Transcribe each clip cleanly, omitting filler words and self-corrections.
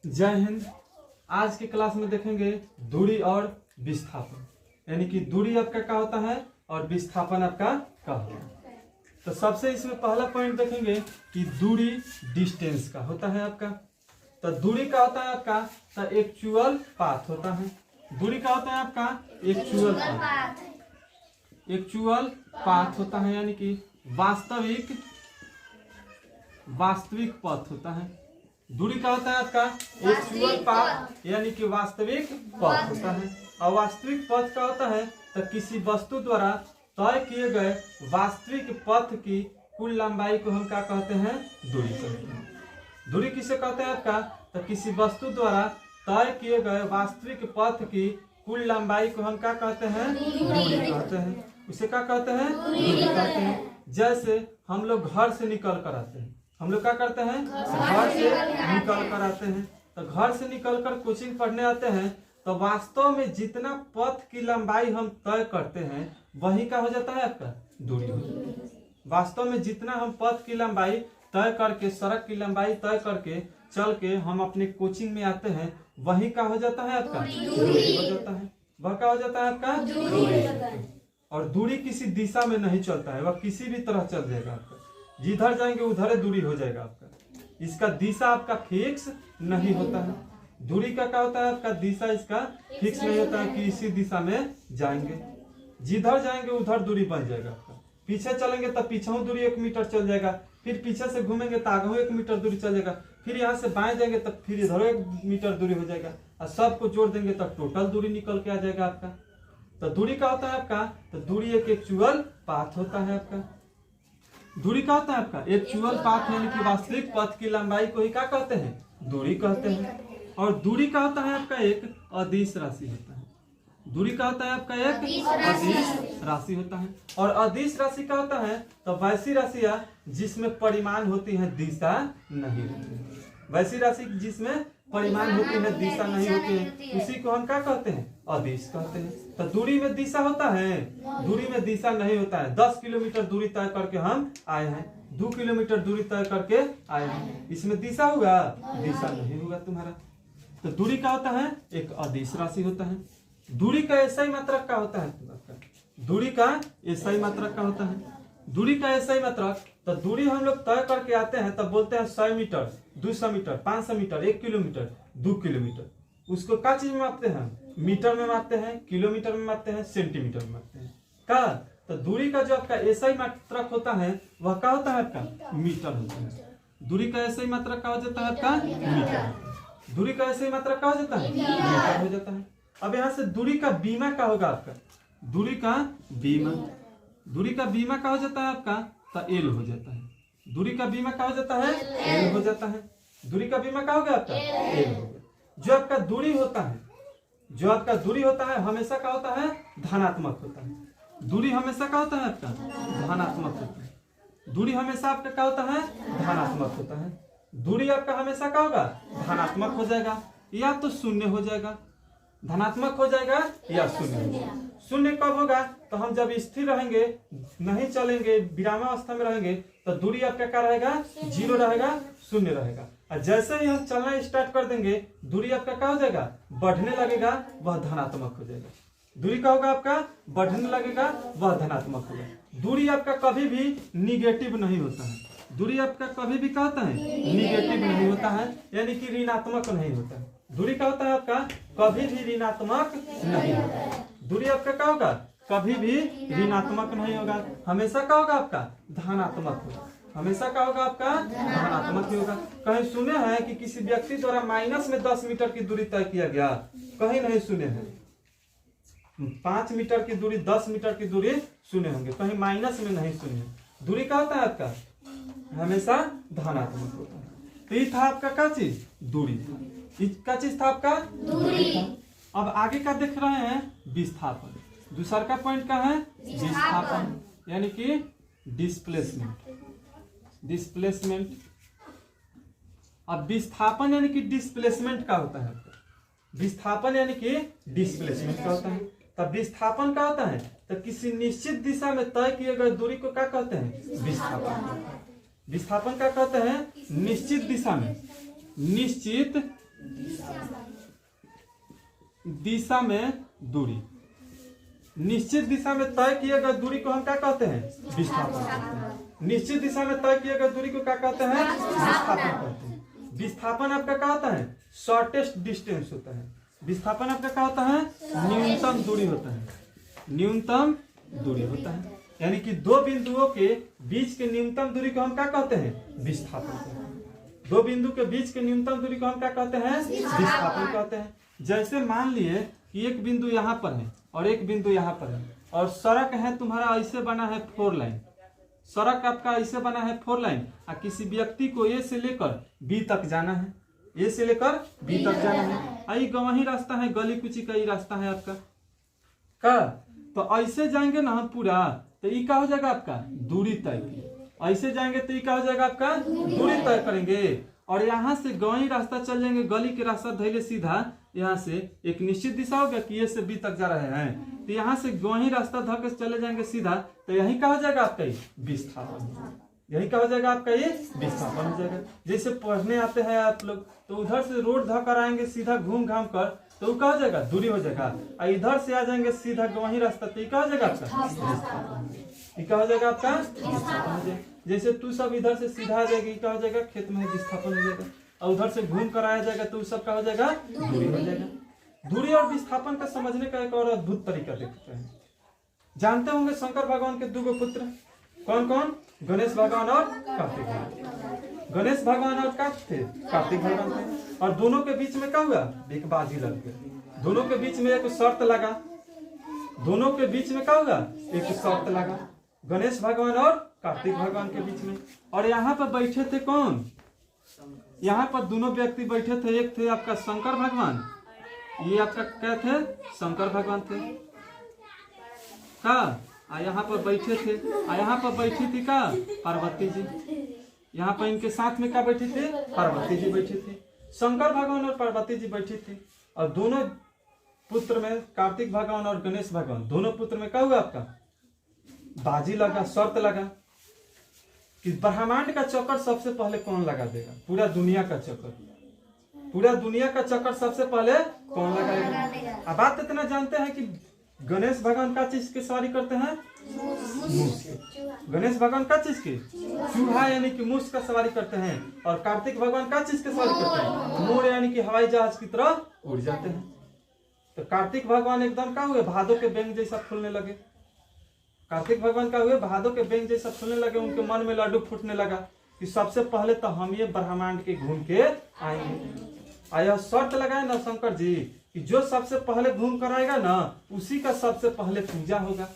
जय हिंद। आज के क्लास में देखेंगे दूरी और विस्थापन, यानी कि दूरी आपका क्या होता है और विस्थापन आपका क्या होता है। तो सबसे इसमें पहला पॉइंट देखेंगे कि दूरी डिस्टेंस का होता है आपका। तो दूरी का होता है आपका तो एक्चुअल पाथ होता है। दूरी का होता है आपका एक्चुअल पाथ होता है, यानी कि वास्तविक पथ होता है। दूरी का होता है आपका एक्चुअल पाथ, यानी कि वास्तविक पथ होता है। और वास्तविक पथ का होता है तो किसी वस्तु द्वारा तय किए गए वास्तविक पथ की कुल लंबाई को हम क्या कहते हैं? दूरी कहते हैं। दूरी किसे कहते हैं आपका? तो किसी वस्तु द्वारा तय किए गए वास्तविक पथ की कुल लंबाई को हम क्या कहते हैं? दूरी कहते हैं। उसे क्या कहते हैं? दूरी कहते हैं। जैसे हम लोग घर से निकल कर आते हैं, हम लोग क्या करते हैं? घर से निकल कर आते हैं। तो घर से निकल कर कोचिंग पढ़ने आते हैं, तो वास्तव में जितना पथ की लंबाई हम तय करते हैं वही का हो जाता है आपका दूरी हो जाता है। वास्तव में जितना हम पथ की लंबाई तय करके, सड़क की लंबाई तय करके चल के हम अपने कोचिंग में आते हैं, वही का हो जाता है आपका दूरी हो जाता है। वह क्या हो जाता है आपका दूरी। और दूरी किसी दिशा में नहीं चलता है, वह किसी भी तरह चल जाएगा आपका। जिधर जाएंगे उधर दूरी हो जाएगा आपका। इसका दिशा आपका फिक्स नहीं होता है। दूरी का क्या होता है आपका? दिशा इसका फिक्स नहीं होता है कि इसी दिशा में जाएंगे। जिधर जाएंगे उधर दूरी बन जाएगा आपका। पीछे चलेंगे तब पीछे दूरी 1 मीटर चल जाएगा, फिर पीछे से घूमेंगे तो आगे 1 मीटर दूरी चल जाएगा, फिर यहाँ से बाएं जाएंगे तब फिर इधर 1 मीटर दूरी हो जाएगा। और सबको जोड़ देंगे तब टोटल दूरी निकल के आ जाएगा आपका। तो दूरी का होता है आपका, तो दूरी एक एक्चुअल पाथ होता है आपका। दूरी का होता है आपका एक्चुअल पाथ, यानी कि वास्तविक पथ की लंबाई को ही क्या कहते हैं? दूरी कहते हैं। और दूरी का होता है आपका एक अदिश राशि होता है। दूरी का होता है आपका एक अदिश राशि होता है। और अदिश राशि का होता है तो वैसी राशियां जिसमें परिमाण होती है, दिशा नहीं होती है। वैसी राशि जिसमें परिमाण होती है, दिशा नहीं होती है, उसी को हम क्या कहते हैं? अदिश कहते हैं। तो दूरी में दिशा होता है? दूरी में दिशा नहीं होता है। 10 किलोमीटर दूरी तय करके हम आए हैं, 2 किलोमीटर दूरी तय करके आए हैं, इसमें दिशा होगा? दिशा नहीं होगा तुम्हारा। तो दूरी का होता है एक अदिश राशि होता है। दूरी का एसआई मात्रक का होता है आपका। दूरी का एसआई मात्रक का होता है। दूरी का एसआई मात्रक, तो दूरी हम लोग तय करके आते हैं तब बोलते हैं 100 metre, 200 metre, 500 metre, 1 kilometre, 2 kilometre. उसको क्या चीज में मापते हैं? मीटर में मापते हैं, किलोमीटर में मापते हैं, सेंटीमीटर में मापते हैं। का तो दूरी का जो आपका एसआई मात्रक होता है वह क्या होता है आपका? मीटर होता है। दूरी का एसआई मात्रक का हो जाता है आपका मीटर। दूरी का एसआई मात्रक का हो जाता है मीटर हो जाता है। अब यहाँ से दूरी का बीमा का होगा आपका, दूरी का बीमा। दूरी का बीमा का हो जाता है आपका तो एल हो जाता है। दूरी का बीमा का हो जाता है एल हो जाता है। दूरी का बीमा का हो गया आपका एल हो गया। जो आपका दूरी होता है, जो आपका दूरी होता है हमेशा का होता है धनात्मक होता है। दूरी हमेशा का होता है आपका धनात्मक होता है। दूरी हमेशा आपका क्या होता है? धनात्मक होता है। दूरी आपका हमेशा का होगा धनात्मक हो जाएगा या तो शून्य हो जाएगा। धनात्मक हो जाएगा या शून्य हो जाएगा। शून्य कब होगा? तो हम जब स्थिर रहेंगे, नहीं चलेंगे, विरामावस्था में रहेंगे, तो दूरी आपका क्या रहेगा? 0 रहेगा, शून्य रहेगा। और जैसे ही हम चलना स्टार्ट कर देंगे, दूरी आपका क्या हो जाएगा? बढ़ने लगेगा, वह धनात्मक हो जाएगा। दूरी का होगा आपका बढ़ने लगेगा, वह धनात्मक होगा। दूरी आपका कभी भी निगेटिव नहीं होता है। दूरी आपका कभी भी क्या होता है? निगेटिव नहीं होता है, यानी कि ऋणात्मक नहीं होता है। दूरी का होता है आपका कभी भी ऋणात्मक नहीं होगा। दूरी आपका क्या होगा? कभी भी ऋणात्मक नहीं होगा, हमेशा क्या होगा आपका? धनात्मक होगा। हमेशा क्या होगा आपका? धनात्मक ही होगा। कहीं सुने हैं कि किसी व्यक्ति द्वारा माइनस में 10 मीटर की दूरी तय किया गया? कहीं नहीं सुने हैं। 5 मीटर की दूरी, 10 मीटर की दूरी सुने होंगे, कहीं माइनस में नहीं सुने। दूरी का होता है आपका हमेशा धनात्मक होता है। तो ये था आपका क्या चीज? दूरी था। क्या चीज था आपका? दूरी था। अब आगे का देख रहे हैं विस्थापन। दूसरा का पॉइंट का है विस्थापन, यानी कि डिस्प्लेसमेंट। डिस्प्लेसमेंट। अब विस्थापन यानी कि डिस्प्लेसमेंट का होता है आपका। विस्थापन यानी कि डिस्प्लेसमेंट का होता है। तब विस्थापन का होता है तो किसी निश्चित दिशा में तय किए गए दूरी को क्या कहते हैं? विस्थापन। विस्थापन का कहते हैं निश्चित दिशा में, निश्चित दिशा में दूरी। निश्चित दिशा में तय किए गए दूरी को हम क्या कहते हैं? विस्थापन। निश्चित दिशा में तय किए गए दूरी को क्या कहते हैं? विस्थापन कहते हैं। विस्थापन आपका क्या होता है? शॉर्टेस्ट डिस्टेंस होता है। विस्थापन आपका क्या होता है? न्यूनतम दूरी होता है। न्यूनतम दूरी होता है, यानी कि दो बिंदुओं के बीच के न्यूनतम दूरी को हम क्या कहते हैं? विस्थापन कहते हैं। दो बिंदु के बीच के न्यूनतम दूरी को हम क्या कहते हैं? विस्थापन कहते हैं। जैसे मान लिए कि एक बिंदु यहाँ पर है और एक बिंदु यहाँ पर है, और सड़क है तुम्हारा ऐसे बना है 4 लाइन। सड़क आपका ऐसे बना है 4 लाइन, और किसी व्यक्ति को ए से लेकर बी तक जाना है। ए से लेकर बी तक जाना है। आई गवाही रास्ता है, गली कुची का ही रास्ता है आपका का। तो ऐसे जाएंगे ना हम पूरा, तो ये क्या हो जाएगा आपका? दूरी तय की। ऐसे जाएंगे तो ये क्या हो जाएगा आपका? दूरी तय करेंगे। और यहाँ से गवाही रास्ता चल जाएंगे, गली के रास्ता धैले सीधा यहाँ से एक निश्चित दिशा होगा कि ए से बी तक जा रहे हैं, तो यहाँ से गवाही रास्ता धके चले जाएंगे सीधा, तो यही क्या हो जाएगा आपका? विस्थापन। यही क्या हो जाएगा आपका? ये विस्थापन हो जाएगा। जैसे पढ़ने आते हैं आप लोग, तो उधर से रोड धक्कर आएंगे सीधा घूम घाम कर, तो क्या हो जाएगा? दूरी हो जाएगा। और इधर से आ जाएंगे सीधा वही रास्ता, तो क्या हो जाएगा आपका? ये क्या हो जाएगा आपका? विस्थापन हो जाएगा। जैसे तू सब इधर से सीधा आ जाएगी, क्या हो जाएगा? खेत में विस्थापन हो जाएगा। और उधर से घूम कर आया जाएगा, तो सब क्या हो जाएगा? दूरी हो जाएगा। दूरी और विस्थापन का समझने का एक और अद्भुत तरीका देखते हैं। जानते होंगे शंकर भगवान के 2 पुत्र कौन कौन? गणेश भगवान और कार्तिक भगवान। गणेश भगवान और कार्तिक भगवान थे, और दोनों के बीच में क्या हुआ? एक बाजी लग गई। दोनों के बीच में एक शर्त लगा। दोनों के बीच में क्या हुआ? एक शर्त लगा, गणेश भगवान और कार्तिक भगवान के बीच में। और यहाँ पर बैठे थे कौन? यहाँ पर दोनों व्यक्ति बैठे थे। एक थे आपका शंकर भगवान, ये आपका क्या थे? शंकर भगवान थे का। यहाँ पर बैठे थे, यहाँ पर बैठी थी का? पार्वती जी। यहाँ पर इनके साथ में क्या बैठी थी? पार्वती जी बैठी थी। शंकर भगवान और पार्वती जी बैठी थी। और दोनों पुत्र में कार्तिक भगवान और गणेश भगवान, दोनों पुत्र में क्या हुआ आपका? बाजी लगा, शर्त लगा कि ब्रह्मांड का चक्कर सबसे पहले कौन लगा देगा? पूरा दुनिया का चक्कर, पूरा दुनिया का चक्कर सबसे पहले कौन लगाएगा? अब बात इतना जानते हैं कि गणेश भगवान का चीज की सवारी करते हैं? गणेश भगवान का चीज की? चूहा यानी कि मूस का सवारी करते हैं। और कार्तिक भगवान का चीज की सवारी करते हैं? मोर यानी कि हवाई जहाज की तरह उड़ जाते हैं। तो कार्तिक भगवान एकदम क्या हुए? भादों के बेंग जैसा फूलने लगे। कार्तिक भगवान का हुए? भादों के बेंग जैसा फूलने लगे। उनके मन में लड्डू फूटने लगा कि सबसे पहले तो हम ये ब्रह्मांड के घूम के आएंगे। आया शर्त लगाए ना शंकर जी कि जो सबसे पहले घूम कर आएगा ना, उसी का सबसे पहले पूजा होगा।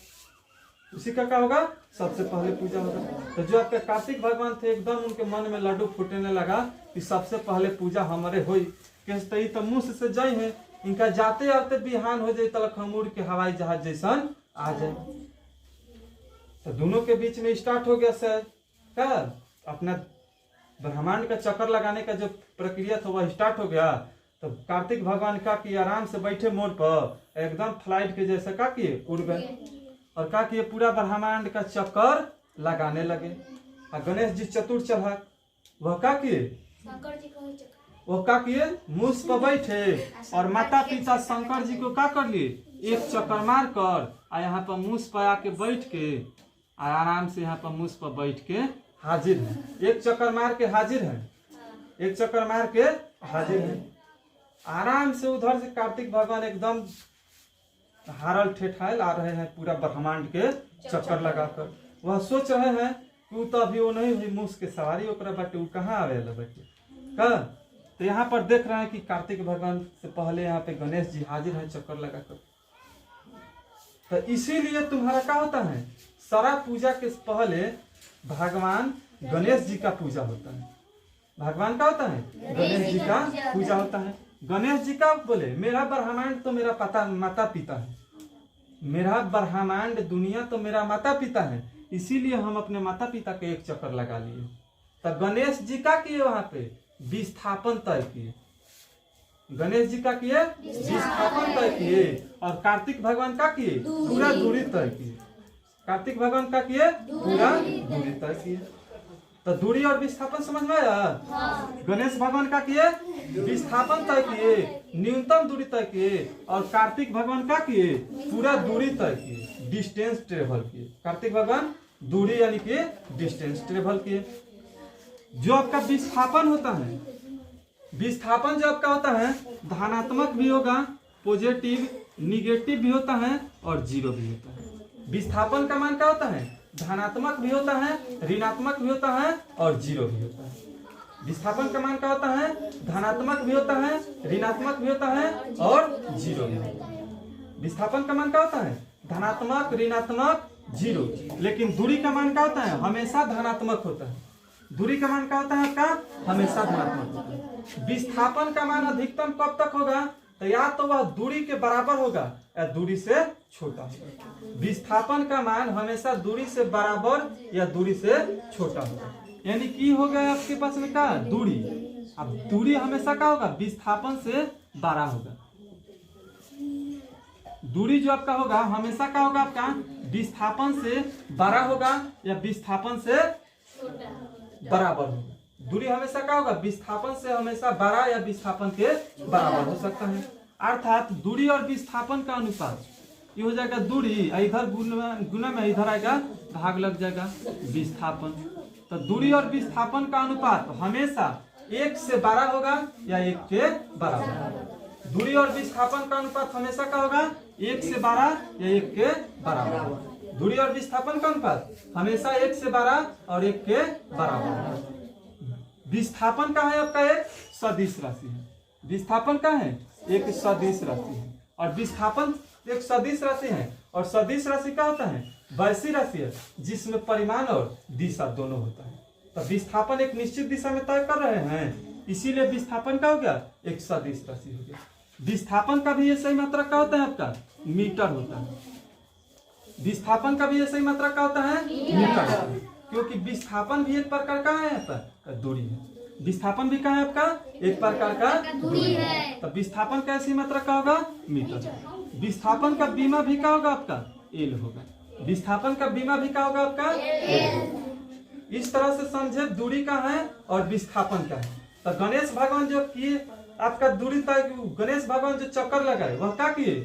उसी का क्या होगा? सबसे पहले पूजा होगा। तो जो आपके कार्तिक भगवान थे, एकदम उनके मन में लड्डू फूटने लगा कि सबसे पहले पूजा हमारे हुई। कहते तो मुंह से जाए है, इनका जाते आते बिहान हो जाए, तलक हम उड़ के हवाई जहाज जैसा आ जाए। तो दोनों के बीच में स्टार्ट हो गया सर क्या? अपना ब्रह्मांड का चक्कर लगाने का जो प्रक्रिया था वह स्टार्ट हो गया। तो कार्तिक भगवान का कि आराम से बैठे मोड़ पर एकदम फ्लाइट के जैसा क्या किए? उड़ गए। और क्या किए? पूरा ब्रह्मांड का चक्कर लगाने लगे। और गणेश जी चतुर चालाक, वह क्या किए? वो क्या किए? मूस पर बैठे और माता पिता शंकर जी को क्या कर लिए? एक चक्कर मार कर और यहाँ पर मूस पर आके बैठ के आराम से यहाँ पर मूस पर बैठ के हाजिर है। एक चक्कर मार के हाजिर है। एक चक्कर मार के हाजिर है। आराम से उधर से कार्तिक भगवान एकदम हारल ठेठायल आ रहे हैं पूरा ब्रह्मांड के चक्कर लगाकर। वह सोच रहे हैं कि तो अभी वो नहीं हुई मूस के सवारी ओकरा बाटे, वो कहाँ आवेला बाटे का। तो यहाँ पर देख रहे हैं कि कार्तिक भगवान से पहले यहाँ पे गणेश जी हाजिर हैं चक्कर लगाकर। तो इसीलिए तुम्हारा क्या होता है? सारा पूजा के पहले भगवान गणेश जी का पूजा होता है। भगवान का होता है? गणेश जी का पूजा होता है। गणेश जी का बोले मेरा ब्रह्मांड तो मेरा माता पिता है। मेरा ब्रह्मांड दुनिया तो मेरा माता पिता है, इसीलिए हम अपने माता पिता के एक चक्कर लगा लिए। तो गणेश जी का किए वहां पे विस्थापन तय किए। गणेश जी का किए विस्थापन तय किए। और कार्तिक भगवान का किए पूरा दूरी तय किए। कार्तिक भगवान का किए पूरा दूरी तय किए। तो दूरी और विस्थापन समझ में आया। गणेश भगवान का किए विस्थापन तय किए, न्यूनतम दूरी तय किए, और कार्तिक भगवान का किए पूरा दूरी तय किए, डिस्टेंस ट्रेवल किए। कार्तिक भगवान दूरी यानी कि डिस्टेंस ट्रेवल किए। जो आपका विस्थापन होता है, विस्थापन जो आपका होता है धनात्मक भी होगा, पॉजिटिव निगेटिव भी होता है और जीरो भी होता है। विस्थापन का मान क्या होता है, धनात्मक भी होता है, ऋणात्मक भी होता है और जीरो भी होता है। विस्थापन का मान क्या होता है, धनात्मक भी होता है, ऋणात्मक भी होता है और जीरो भी होता है। विस्थापन का मान क्या होता है, धनात्मक, ऋणात्मक, जीरो। लेकिन दूरी का मान क्या होता है, हमेशा धनात्मक होता है। दूरी का मान क्या होता है आपका, हमेशा धनात्मक होता है। विस्थापन का मान अधिकतम कब तक होगा, तो या तो वह दूरी के बराबर होगा या दूरी से छोटा होगा। विस्थापन का मान हमेशा दूरी से बराबर या दूरी से छोटा होगा। यानी कि हो गया आपके पास में क्या, दूरी। अब दूरी हमेशा क्या होगा, विस्थापन से बड़ा होगा। दूरी जो आपका होगा हमेशा क्या होगा, आपका विस्थापन से बड़ा होगा या विस्थापन से बराबर होगा। दूरी हमेशा क्या होगा, विस्थापन से हमेशा बड़ा या विस्थापन के बराबर हो सकता है। अर्थात दूरी और विस्थापन का अनुपात ये हो जाएगा दूरी, इधर गुना में इधर आएगा भाग लग जाएगा विस्थापन। तो दूरी और विस्थापन का अनुपात हमेशा 1 से 12 होगा या 1 के बराबर। दूरी और विस्थापन का अनुपात हमेशा क्या होगा, 1 से 12 या 1 के बराबर। दूरी और विस्थापन का अनुपात हमेशा 1 से 12 और 1 के बराबर। विस्थापन का है आपका एक सदिश राशि है। विस्थापन का है एक सदिश राशि है और विस्थापन एक सदिश राशि है। और सदिश राशि क्या होता है, वैसी राशि है जिसमें परिमाण और दिशा दोनों होता है। तो विस्थापन एक निश्चित दिशा में तय कर रहे हैं, इसीलिए विस्थापन का हो गया एक सदिश राशि हो गया। विस्थापन का भी ये सही मात्रा क्या होता है आपका, मीटर होता है। विस्थापन का भी ये सही मात्रा क्या होता है, मीटर। क्योंकि विस्थापन भी एक प्रकार का है आपका दूरी है। विस्थापन भी क्या है आपका, एक प्रकार का दूरी है। तो विस्थापन का ऐसी मात्रा क्या होगा, मीटर। विस्थापन का बीमा भी क्या होगा आपका, एल होगा। विस्थापन का बीमा भी क्या होगा आपका, एल। इस तरह से समझे दूरी का है और विस्थापन का है। तो गणेश भगवान जो किए आपका दूरी तय, गणेश भगवान जो चक्कर लगाए वह क्या किए,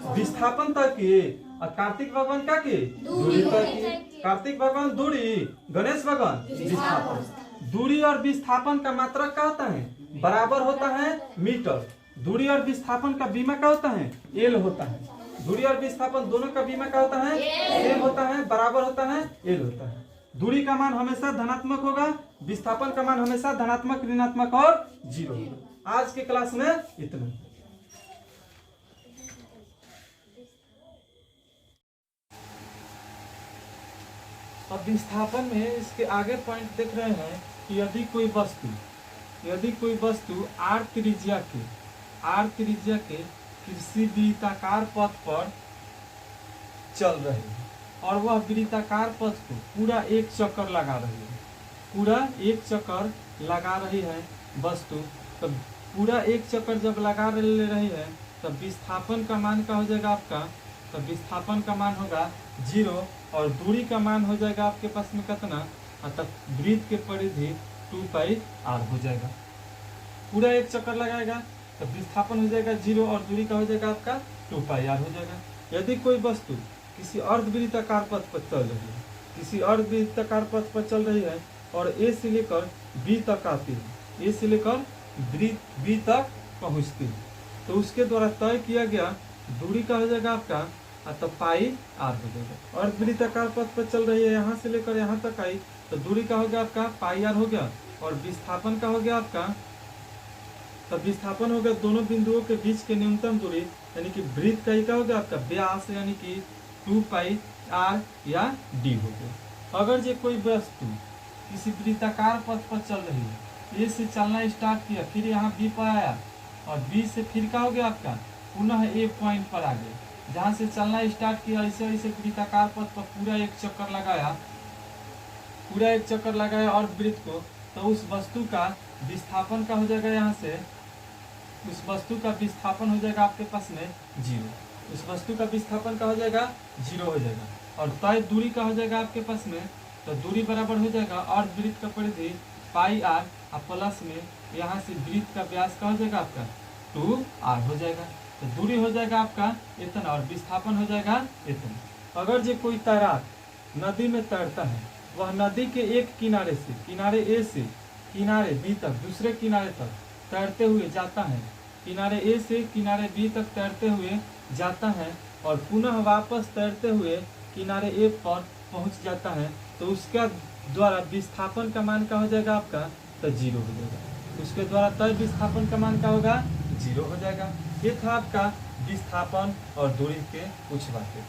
विस्थापन तय किए। और कार्तिक भगवान क्या किए, दूरी तय किए। कार्तिक भगवान दूरी, गणेश भगवान विस्थापन। दूरी और विस्थापन का मात्रक क्या होता है, बराबर होता है मीटर। दूरी और विस्थापन का बीमा क्या होता है, एल होता है। दूरी और विस्थापन दोनों का बीमा क्या होता है, एल होता है, बराबर होता है, एल होता है। दूरी का मान हमेशा धनात्मक होगा, विस्थापन का मान हमेशा धनात्मक, ऋणात्मक और जीरो होगा। आज के क्लास में इतना। अब विस्थापन में इसके आगे पॉइंट देख रहे हैं कि यदि कोई वस्तु आर त्रिज्या के किसी वृत्ताकार पथ पर चल रही है और वह वृत्ताकार पथ को पूरा एक चक्कर लगा रही है वस्तु, तो पूरा एक चक्कर जब लगा ले रही है तब विस्थापन का मान क्या हो जाएगा आपका, तो विस्थापन का मान होगा 0 और दूरी का मान हो जाएगा आपके पास में कितना, अतः वृत्त के परिधि 2πr हो जाएगा। पूरा एक चक्कर लगाएगा तो विस्थापन हो जाएगा 0 और दूरी का हो जाएगा आपका 2πr हो जाएगा। यदि कोई वस्तु किसी अर्धवृत्ताकार पथ पर चल रही है और A से लेकर B तक आती है, A से लेकर B तक पहुंचती है, तो उसके द्वारा तय किया गया दूरी का हो जाएगा आपका तो πr हो जाएगा। अर्धवृत्ताकार पथ पर चल रही है, यहाँ से लेकर यहाँ तक आई तो दूरी का हो गया आपका πr हो गया। और विस्थापन का हो गया आपका, तब विस्थापन हो गया दोनों बिंदुओं के बीच के न्यूनतम दूरी यानी कि वृत्त का ही क्या हो गया आपका व्यास यानी कि 2πr या d हो गया। अगर ये कोई वस्तु किसी वृत्ताकार पथ पर चल रही है, A से चलना स्टार्ट किया, फिर यहाँ B पर आया और B से फिर क्या हो गया आपका पुनः A पॉइंट पर आ गया, जहाँ से चलना स्टार्ट किया ऐसे ऐसे वृत्ताकार पथ पर पूरा एक चक्कर लगाया और वृत्त को, तो उस वस्तु का विस्थापन का हो जाएगा, यहाँ से उस वस्तु का विस्थापन हो जाएगा आपके पास में 0। उस वस्तु का विस्थापन का हो जाएगा 0 हो जाएगा और तय दूरी का हो जाएगा आपके पास में तो दूरी बराबर हो जाएगा अर्धवृत्त का परिधि पाई आर और प्लस में यहाँ से वृत्त का व्यास का हो जाएगा आपका 2r हो जाएगा। तो दूरी हो जाएगा आपका इतना और विस्थापन हो जाएगा इतना। अगर जो कोई तैराक नदी में तैरता है, वह नदी के एक किनारे से किनारे ए से किनारे बी तक दूसरे किनारे तक तैरते हुए जाता है, किनारे ए से किनारे बी तक तैरते हुए जाता है और पुनः वापस तैरते हुए किनारे ए पर पहुंच जाता है, तो उसका द्वारा विस्थापन का मान क्या हो जाएगा आपका, तो 0 हो जाएगा। उसके द्वारा तय विस्थापन का मान क्या होगा, 0 हो जाएगा। ये था आपका विस्थापन और दूरी के कुछ बातें।